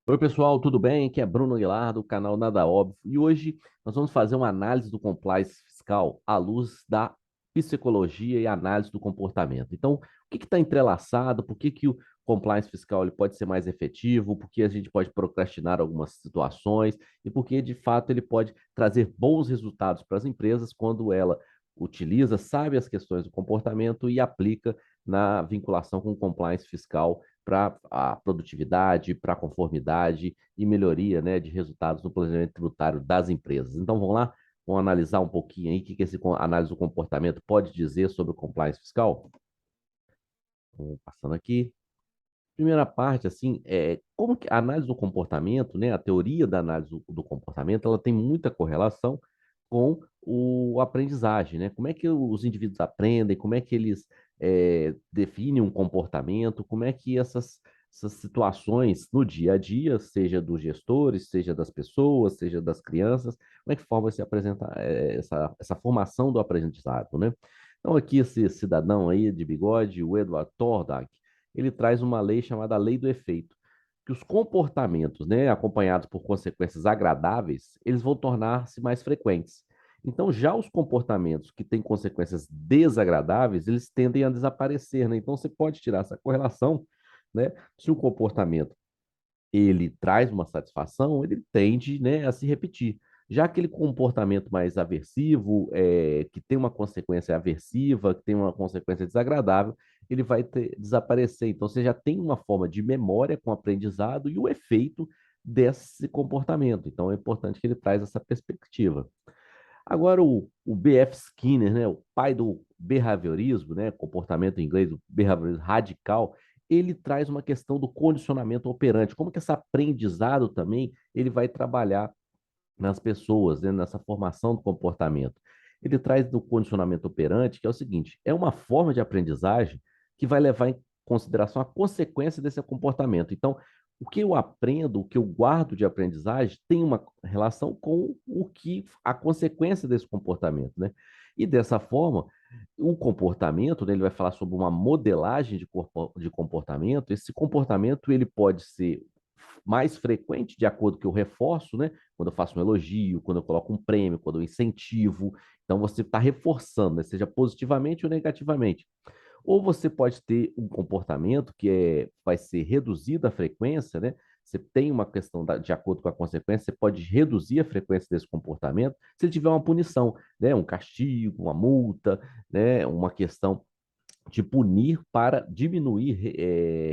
Oi, pessoal, tudo bem? Aqui é Bruno Aguilar, do canal Nada Óbvio. E hoje nós vamos fazer uma análise do compliance fiscal à luz da psicologia e análise do comportamento. Então, o que está entrelaçado? Por que o compliance fiscal ele pode ser mais efetivo? Por que a gente pode procrastinar algumas situações? E por que, de fato, ele pode trazer bons resultados para as empresas quando ela utiliza, sabe as questões do comportamento e aplica na vinculação com o compliance fiscal para a produtividade, para a conformidade e melhoria, né, de resultados no planejamento tributário das empresas. Então, vamos lá, vamos analisar um pouquinho aí o que esse análise do comportamento pode dizer sobre o compliance fiscal. Vamos passando aqui. Primeira parte, assim, é como que a análise do comportamento, né, a teoria da análise do comportamento, ela tem muita correlação com o aprendizagem, né? Como é que os indivíduos aprendem, como é que eles definem um comportamento, como é que essas situações no dia a dia, seja dos gestores, seja das pessoas, seja das crianças, como é que forma se apresentar essa formação do aprendizado, né? Então, aqui esse cidadão aí de bigode, o Edward Thorndike, ele traz uma lei chamada Lei do Efeito, que os comportamentos, né, acompanhados por consequências agradáveis, eles vão tornar-se mais frequentes. Então, já os comportamentos que têm consequências desagradáveis, eles tendem a desaparecer, né? Então, você pode tirar essa correlação, né? Se o comportamento ele traz uma satisfação, ele tende, né, a se repetir. Já aquele comportamento mais aversivo, que tem uma consequência aversiva, que tem uma consequência desagradável, ele vai desaparecer. Então, você já tem uma forma de memória com o aprendizado e o efeito desse comportamento. Então, é importante que ele traz essa perspectiva. Agora, o B.F. Skinner, né, o pai do behaviorismo, né, comportamento em inglês, o behaviorismo radical, ele traz uma questão do condicionamento operante. Como que esse aprendizado também ele vai trabalhar nas pessoas, né, nessa formação do comportamento. Ele traz do condicionamento operante, que é o seguinte: é uma forma de aprendizagem que vai levar em consideração a consequência desse comportamento. Então, o que eu aprendo, o que eu guardo de aprendizagem, tem uma relação com o que a consequência desse comportamento, né? E dessa forma, o comportamento, né, ele vai falar sobre uma modelagem de comportamento. Esse comportamento ele pode ser mais frequente de acordo com o que eu reforço, né? Quando eu faço um elogio, quando eu coloco um prêmio, quando eu incentivo. Então você está reforçando, né? Seja positivamente ou negativamente. Ou você pode ter um comportamento que vai ser reduzido a frequência, né? Você tem uma questão de acordo com a consequência, você pode reduzir a frequência desse comportamento se ele tiver uma punição, né? Um castigo, uma multa, né? Uma questão de punir para diminuir,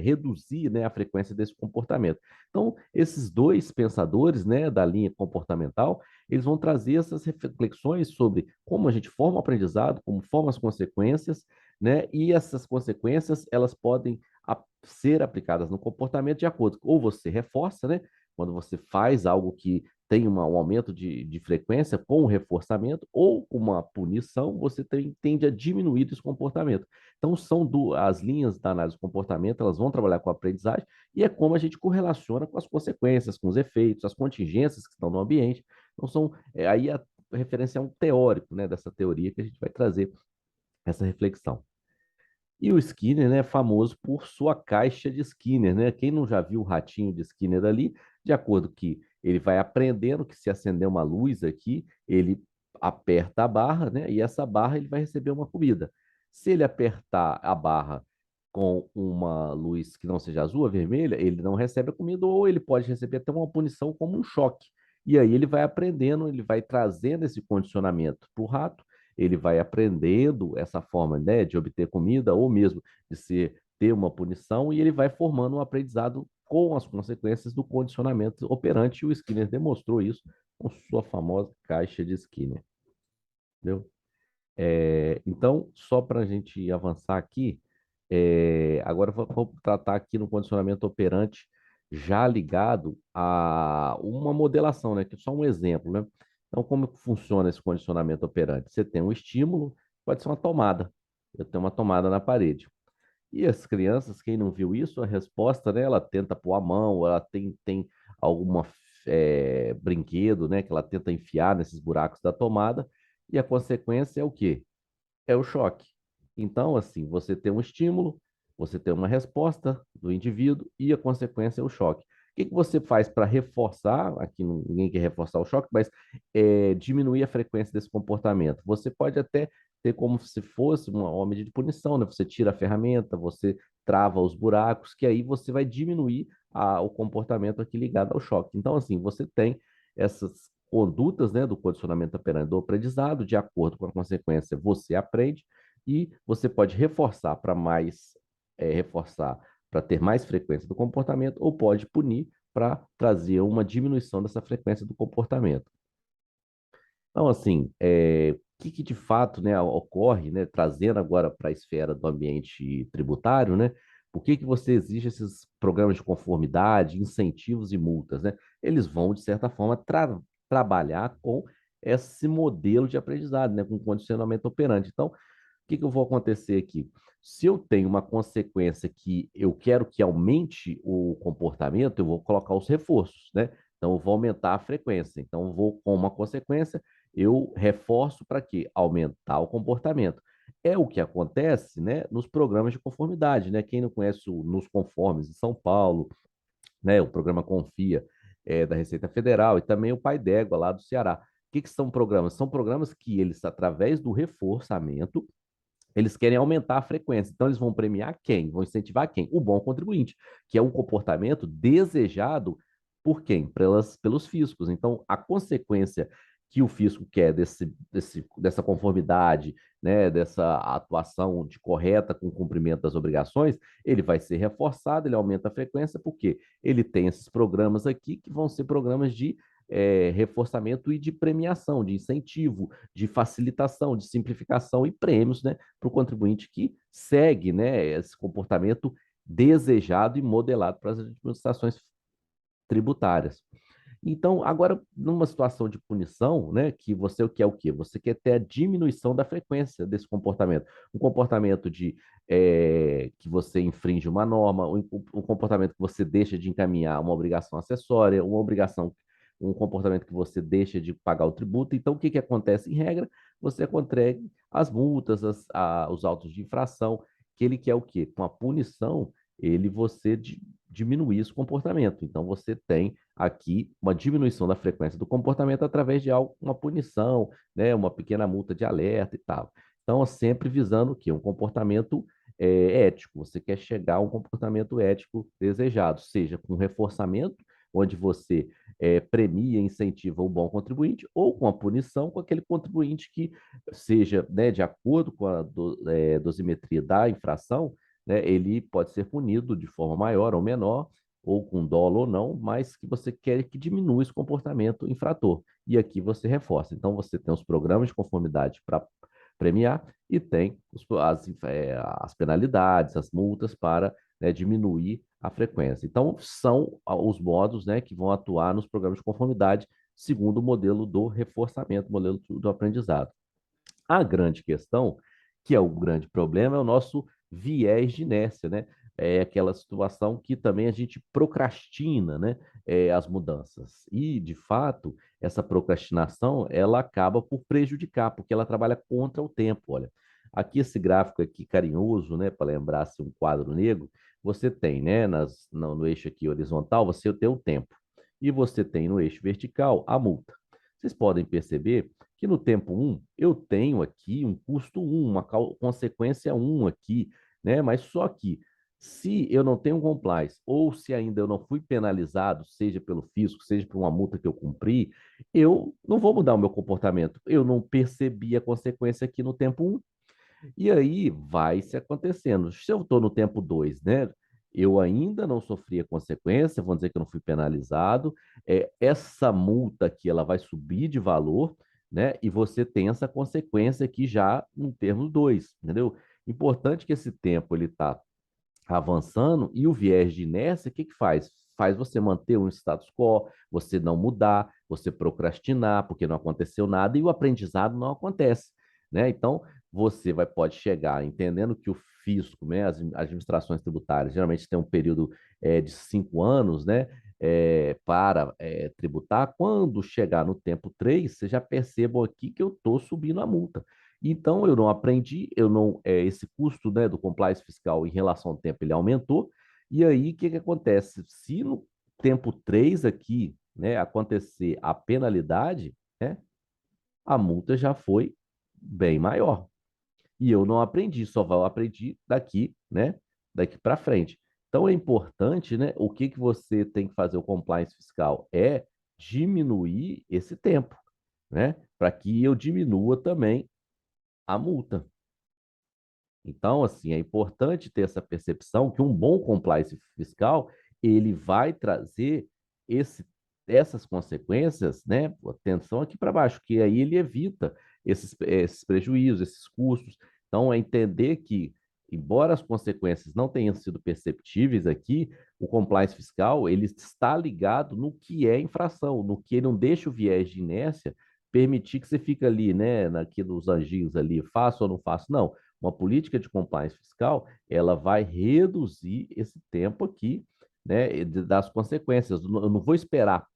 reduzir, né, a frequência desse comportamento. Então, esses dois pensadores, né, da linha comportamental, eles vão trazer essas reflexões sobre como a gente forma o aprendizado, como forma as consequências, né, e essas consequências, elas podem ser aplicadas no comportamento de acordo, ou você reforça, né, quando você faz algo que tem um aumento de frequência com o reforçamento, ou uma punição, você tende a diminuir esse comportamento. Então, as linhas da análise do comportamento, elas vão trabalhar com a aprendizagem e é como a gente correlaciona com as consequências, com os efeitos, as contingências que estão no ambiente. Então, aí a referência é um teórico, né, dessa teoria que a gente vai trazer essa reflexão. E o Skinner, né, é famoso por sua caixa de Skinner, né? Quem não já viu o ratinho de Skinner ali, de acordo que ele vai aprendendo que se acender uma luz aqui, ele aperta a barra, né? E essa barra ele vai receber uma comida. Se ele apertar a barra com uma luz que não seja azul ou vermelha, ele não recebe a comida ou ele pode receber até uma punição como um choque. E aí ele vai aprendendo, ele vai trazendo esse condicionamento para o rato, ele vai aprendendo essa forma, né, de obter comida ou mesmo de ter uma punição e ele vai formando um aprendizado com as consequências do condicionamento operante. E o Skinner demonstrou isso com sua famosa caixa de Skinner. Entendeu? Então, só para a gente avançar aqui, agora vamos tratar aqui no condicionamento operante já ligado a uma modelação, né? Que é só um exemplo, né? Então, como que funciona esse condicionamento operante? Você tem um estímulo, pode ser uma tomada. Eu tenho uma tomada na parede. E as crianças, quem não viu isso, a resposta, né? Ela tenta pôr a mão, ela tem alguma brinquedo, né? Que ela tenta enfiar nesses buracos da tomada. E a consequência é o quê? É o choque. Então, assim, você tem um estímulo, você tem uma resposta do indivíduo e a consequência é o choque. que você faz para reforçar? Aqui ninguém quer reforçar o choque, mas diminuir a frequência desse comportamento. Você pode até ter como se fosse uma medida de punição, né? Você tira a ferramenta, você trava os buracos, que aí você vai diminuir o comportamento aqui ligado ao choque. Então, assim, você tem essas condutas, né, do condicionamento operante do aprendizado, de acordo com a consequência, você aprende e você pode reforçar para ter mais frequência do comportamento, ou pode punir para trazer uma diminuição dessa frequência do comportamento. Então, assim, o que de fato, né, ocorre, né, trazendo agora para a esfera do ambiente tributário, né, por que você exige esses programas de conformidade, incentivos e multas, né? Eles vão, de certa forma, trabalhar com esse modelo de aprendizado, né, com condicionamento operante. Então, que eu vou acontecer aqui? Se eu tenho uma consequência que eu quero que aumente o comportamento, eu vou colocar os reforços, né? Então, eu vou aumentar a frequência. Então, eu vou, com uma consequência, eu reforço para quê? Aumentar o comportamento. É o que acontece, né, nos programas de conformidade, né? Quem não conhece o Nos Conformes em São Paulo, né, o programa Confia da Receita Federal e também o Pai d'Égua lá do Ceará. O que são programas? São programas que eles, através do reforçamento, eles querem aumentar a frequência. Então, eles vão premiar quem? Vão incentivar quem? O bom contribuinte, que é um comportamento desejado por quem? Pelos fiscos. Então, a consequência que o fisco quer dessa conformidade, né, dessa atuação de correta com o cumprimento das obrigações, ele vai ser reforçado, ele aumenta a frequência, porque ele tem esses programas aqui que vão ser programas de reforçamento e de premiação, de incentivo, de facilitação, de simplificação e prêmios, né, para o contribuinte que segue, né, esse comportamento desejado e modelado para as administrações tributárias. Então, agora, numa situação de punição, né, que você quer o quê? Você quer ter a diminuição da frequência desse comportamento. Um comportamento que você infringe uma norma, um comportamento que você deixa de encaminhar uma obrigação acessória, um comportamento que você deixa de pagar o tributo. Então, o que acontece? Em regra, você contrai as multas, os autos de infração, que ele quer o quê? Com a punição, você diminuir esse comportamento. Então, você tem aqui uma diminuição da frequência do comportamento através de uma punição, né, uma pequena multa de alerta e tal. Então, sempre visando o quê? Um comportamento ético. Você quer chegar a um comportamento ético desejado, seja com reforçamento, onde você premia e incentiva o bom contribuinte, ou com a punição com aquele contribuinte que seja, né, de acordo com a dosimetria da infração, né, ele pode ser punido de forma maior ou menor, ou com dolo ou não, mas que você quer que diminua esse comportamento infrator. E aqui você reforça. Então, você tem os programas de conformidade para premiar e tem as penalidades, as multas para, né, diminuir a frequência. Então, são os modos, né, que vão atuar nos programas de conformidade segundo o modelo do reforçamento, modelo do aprendizado. A grande questão, que é o grande problema, é o nosso viés de inércia, né? É aquela situação que também a gente procrastina, né? As mudanças. E, de fato, essa procrastinação, ela acaba por prejudicar, porque ela trabalha contra o tempo. Olha, aqui esse gráfico aqui carinhoso, né? Para lembrar-se um quadro negro, você tem, né? No eixo aqui horizontal, você tem o tempo. E você tem no eixo vertical a multa. Vocês podem perceber que no tempo 1 eu tenho aqui um custo 1, uma consequência 1 aqui, né? Mas só que se eu não tenho um compliance ou se ainda eu não fui penalizado, seja pelo fisco, seja por uma multa que eu cumpri, eu não vou mudar o meu comportamento. Eu não percebi a consequência aqui no tempo 1. E aí vai se acontecendo. Se eu estou no tempo 2, né? Eu ainda não sofri a consequência, vamos dizer que eu não fui penalizado. Essa multa aqui ela vai subir de valor, né? E você tem essa consequência aqui já no termo 2, entendeu? Importante que esse tempo ele está avançando e o viés de inércia, o que faz? Faz você manter um status quo, você não mudar, você procrastinar, porque não aconteceu nada e o aprendizado não acontece, né? Então, pode chegar entendendo que o fisco, né, as administrações tributárias, geralmente tem um período de 5 anos, né, para tributar. Quando chegar no tempo 3, você já percebam aqui que eu estou subindo a multa. Então, eu não aprendi, eu não, esse custo, né, do compliance fiscal em relação ao tempo ele aumentou. E aí, o que acontece? Se no tempo 3 aqui, né, acontecer a penalidade, né, a multa já foi bem maior. E eu não aprendi, só eu aprendi daqui, né, daqui para frente. Então é importante, né, o que que você tem que fazer o compliance fiscal é diminuir esse tempo, né, para que eu diminua também a multa. Então, assim, é importante ter essa percepção que um bom compliance fiscal, ele vai trazer esse, essas consequências, né? Atenção aqui para baixo, que aí ele evita esses prejuízos, esses custos. Então, é entender que, embora as consequências não tenham sido perceptíveis aqui, o compliance fiscal, ele está ligado no que é infração, no que ele não deixa o viés de inércia permitir que você fique ali, né, naqueles anjinhos ali, faço ou não faço, não. Uma política de compliance fiscal, ela vai reduzir esse tempo aqui, né, das consequências. Eu não vou esperar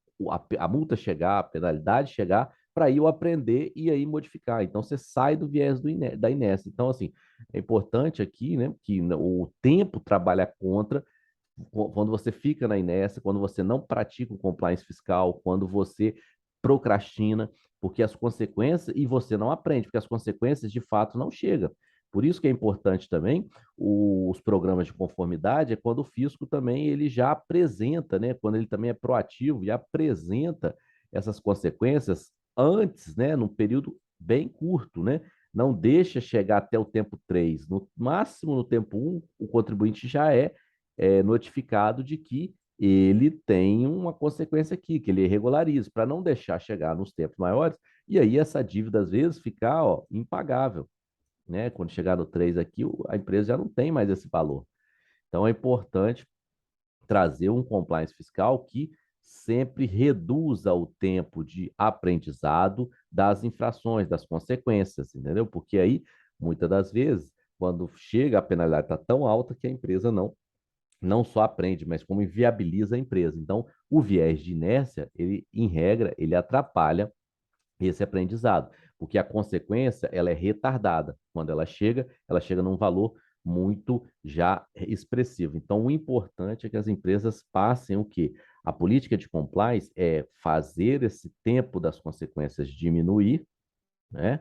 a multa chegar, a penalidade chegar, para eu aprender e aí modificar. Então, você sai do viés da inércia. Então, assim, é importante aqui, né, que o tempo trabalha contra quando você fica na inércia, quando você não pratica o compliance fiscal, quando você procrastina, porque as consequências, e você não aprende, porque as consequências de fato não chegam. Por isso que é importante também os programas de conformidade, é quando o fisco também ele já apresenta, né, quando ele também é proativo e apresenta essas consequências antes, né, num período bem curto, né? Não deixa chegar até o tempo 3. No máximo, no tempo 1, o contribuinte já é notificado de que ele tem uma consequência aqui, que ele regulariza, para não deixar chegar nos tempos maiores, e aí essa dívida, às vezes, ficar ó, impagável, né? Quando chegar no 3 aqui, a empresa já não tem mais esse valor. Então é importante trazer um compliance fiscal que sempre reduza o tempo de aprendizado das infrações, das consequências, entendeu? Porque aí, muitas das vezes, quando chega a penalidade está tão alta que a empresa não só aprende, mas como inviabiliza a empresa. Então, o viés de inércia, ele, em regra, ele atrapalha esse aprendizado, porque a consequência ela é retardada. Quando ela chega num valor muito já expressivo. Então, o importante é que as empresas passem o quê? A política de compliance é fazer esse tempo das consequências diminuir, né?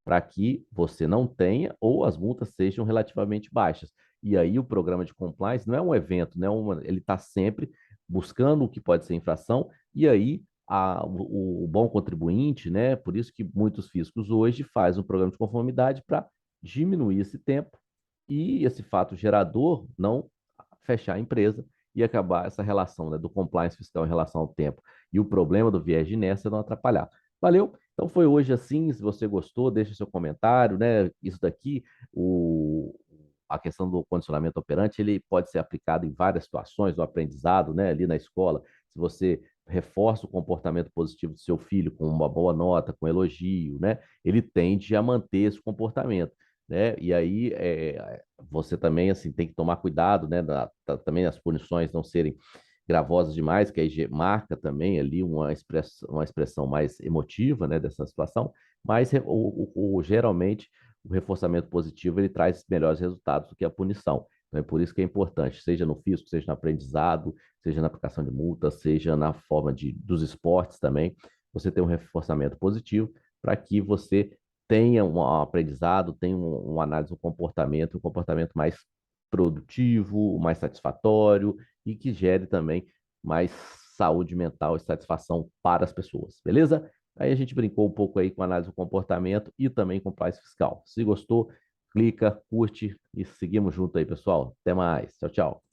Para que você não tenha ou as multas sejam relativamente baixas. E aí o programa de compliance não é um evento, né? Ele está sempre buscando o que pode ser infração, e aí o bom contribuinte, né? Por isso que muitos fiscos hoje fazem um programa de conformidade para diminuir esse tempo e esse fato gerador não fechar a empresa e acabar essa relação, né, do compliance fiscal em relação ao tempo. E o problema do viés de inércia não atrapalhar. Valeu? Então foi hoje assim. Se você gostou, deixa seu comentário, né? Isso daqui, a questão do condicionamento operante, ele pode ser aplicado em várias situações do aprendizado, né? Ali na escola, se você reforça o comportamento positivo do seu filho com uma boa nota, com elogio, né? Ele tende a manter esse comportamento, né? E aí você também assim tem que tomar cuidado, né? Também as punições não serem gravosas demais, que aí marca também ali uma expressão mais emotiva, né, dessa situação, mas geralmente o reforçamento positivo ele traz melhores resultados do que a punição. Então é por isso que é importante, seja no fisco, seja no aprendizado, seja na aplicação de multa, seja na forma dos esportes também, você tem um reforçamento positivo para que você tenha um aprendizado, tenha uma análise do comportamento, um comportamento mais produtivo, mais satisfatório e que gere também mais saúde mental e satisfação para as pessoas, beleza? Aí a gente brincou um pouco aí com análise do comportamento e também com compliance fiscal. Se gostou, clica, curte e seguimos junto aí, pessoal. Até mais. Tchau, tchau.